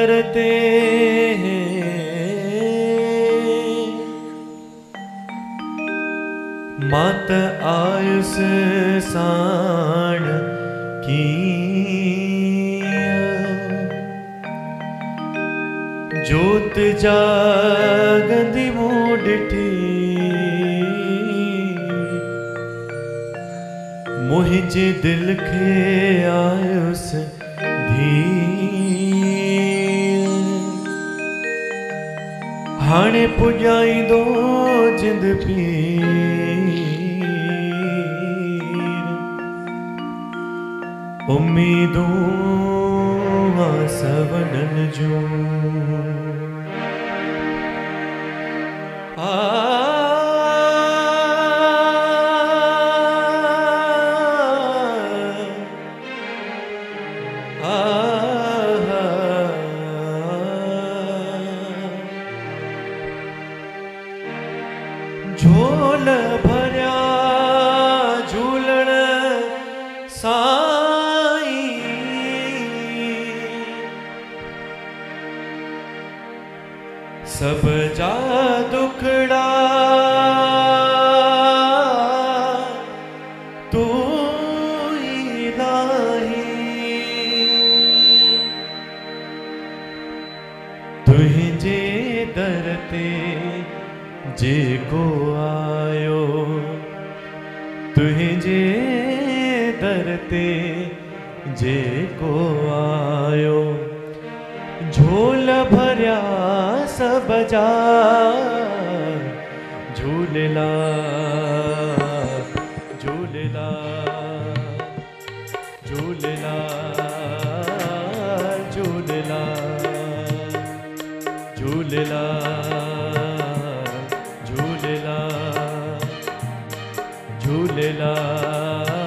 दरते मात आयुस साण की जोत जागंदी मूं डिठी मुझे दिल के आयुस धी हाणे पुजाई दो जिंद पीर उम्मीदों सवनन जूं झोल भरिया झूलण साईं सब जा दुखड़ा तू इलाही तुझे दर ते जेको आयो तुझे दर ते जेको आयो झोल भरिया सब जा झूलेलाल झूलेलाल झूलेलाल झूलेलाल झूलेलाल झूलेलाल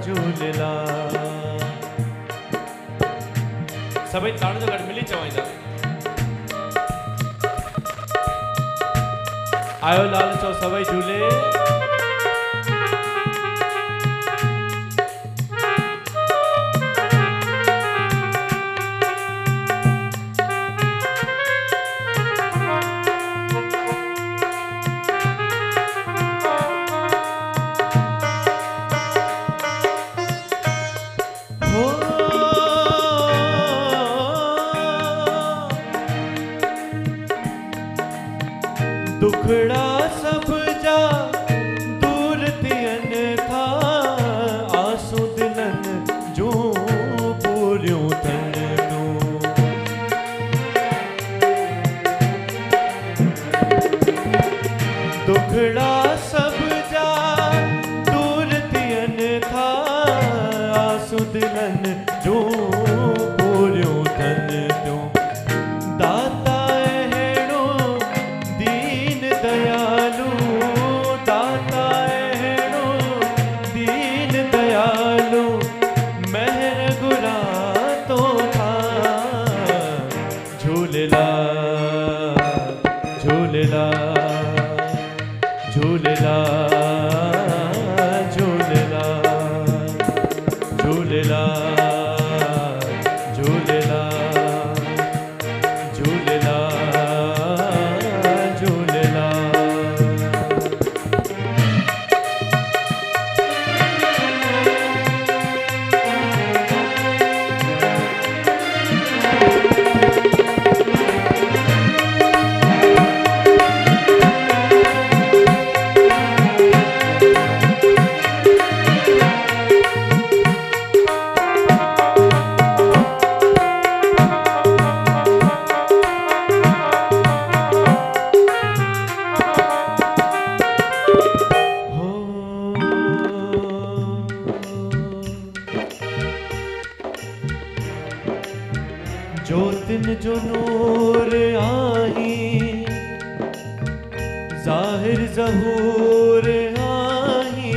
झूलेलाल सभई ताण जो गॾु मिली चवाईंदा आयो लाल चो सभई झूले दुखड़ा सब जा दूर थियन था आंसू दिलन जो पूरियों तन दुखड़ा सब जा दूर थियन था आंसू दिलन जो पूरियों तन तो दाता दयालु दाता एड़ो दीन दयालु मेहर गुरा तो था झूलेलाल झूलेलाल झूलेलाल झूलेलाल झूलेलाल झूलेलाल झूलेलाल ज्योतिन जो नूर आई जाहिर ज़हूर आई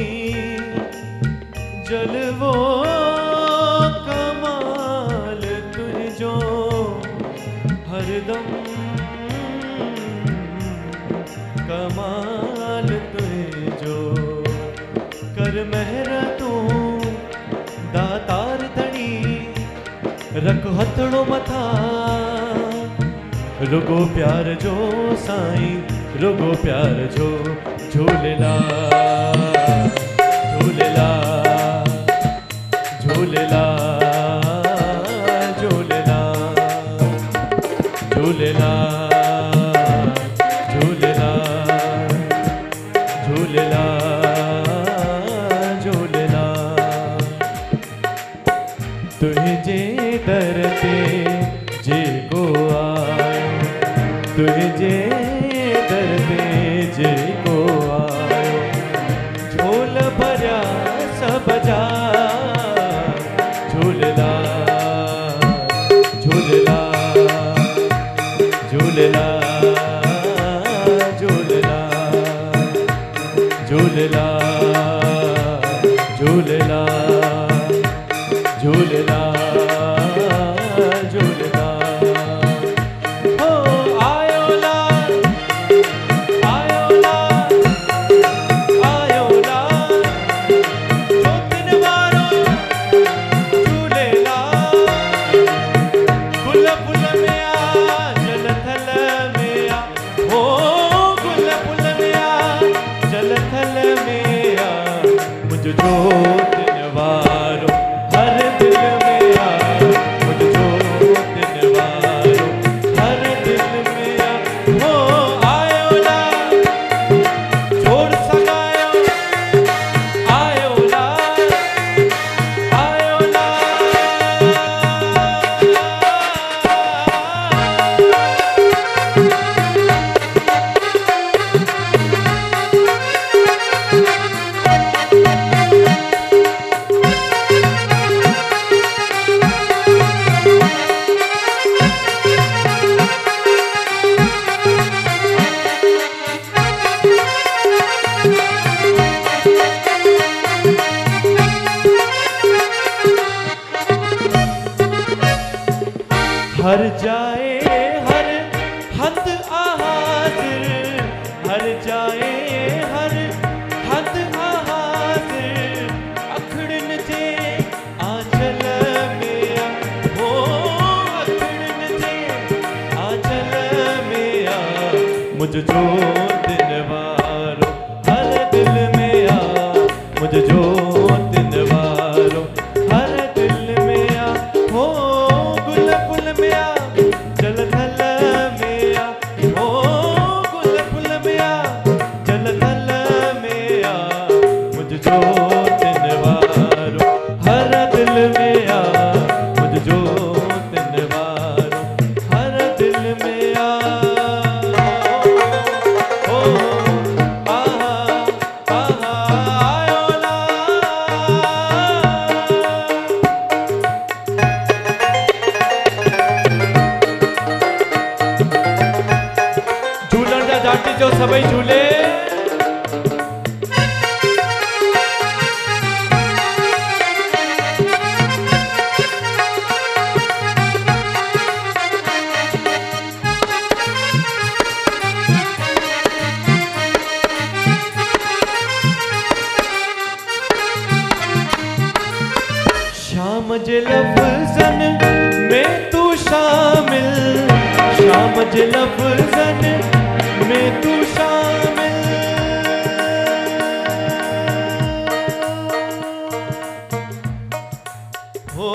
जलवो कमाल तुझो हरदम कमाल तुझो कर मेहर तू दातार धनी रख हथड़ो मथा रुगो प्यार जो साईं रुगो प्यार जो झूलेलाल झूलेलाल झूलेलाल झूलेलाल झूलेलाल झूलेलाल झूलेलाल तुझे दर ते जेको आयो तुझे दर ते जेको आयो झोल भरिया सब जा झूलेलाल झूलेलाल झूलेलाल झूलेलाल झूलेलाल झूलेलाल झूलेलाल झूलेलाल हो आयो लाल आयो लाल आयो लाल जोतिन वारो झूलेलाल गुल फुल में आ जल थल में आ हो गुल फुल में आ जल थल में आ मुझ जोतिन वारो हर दिल में आ मुझ जोतिन वारो हर दिल में आ हो आयो लाल जोर सगायो आयो लाल आयो हर जाए हर हंद आहाज़िर हर जाए हर हंद आहाज़िर अखड़न जे आंचल में आ हो अखड़न जे आंचल में आ मुझ जो दिन वारो हर दिल में आ मुझ जो दिन वारो हर दिल में आ हो गुल फुल में आ जल थल में आ हो गुल फुल में आ जल थल में आ मुझ जो दिन वारो हर दिल में आ मुझ जो दिन वारो हर दिल में आ हो आहा आहा आयो झूलण जा जाटी जो सभई झूले शाम जे लफ्ज़न में तू शामिल शाम जे लफ्ज़न में तू शामिल हो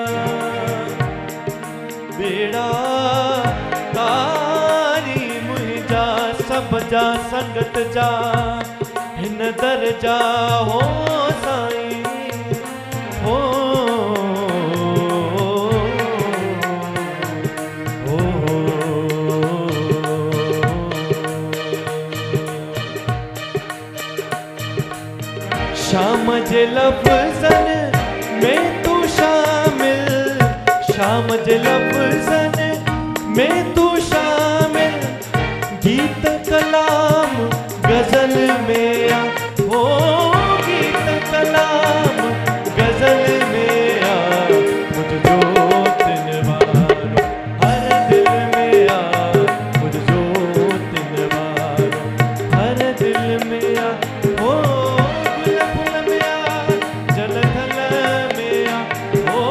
झूलेलाल बेड़ा तारी मुंहिंजा सब जा संगत जा हिन दरजा हो साईं हो शाम जे लफ्ज़न में तू शामिल शाम जे लफ्ज़न में तू शामिल गीत कलाम गजल में आ हो गीत कलाम गजल में आ मुझ जो दिन वारो हर दिल में आ मुझ जो दिन वारो हर दिल में आ हो गुल फुल में आ जल थल में आ हो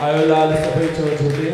आयो लाल सफेद छो झूले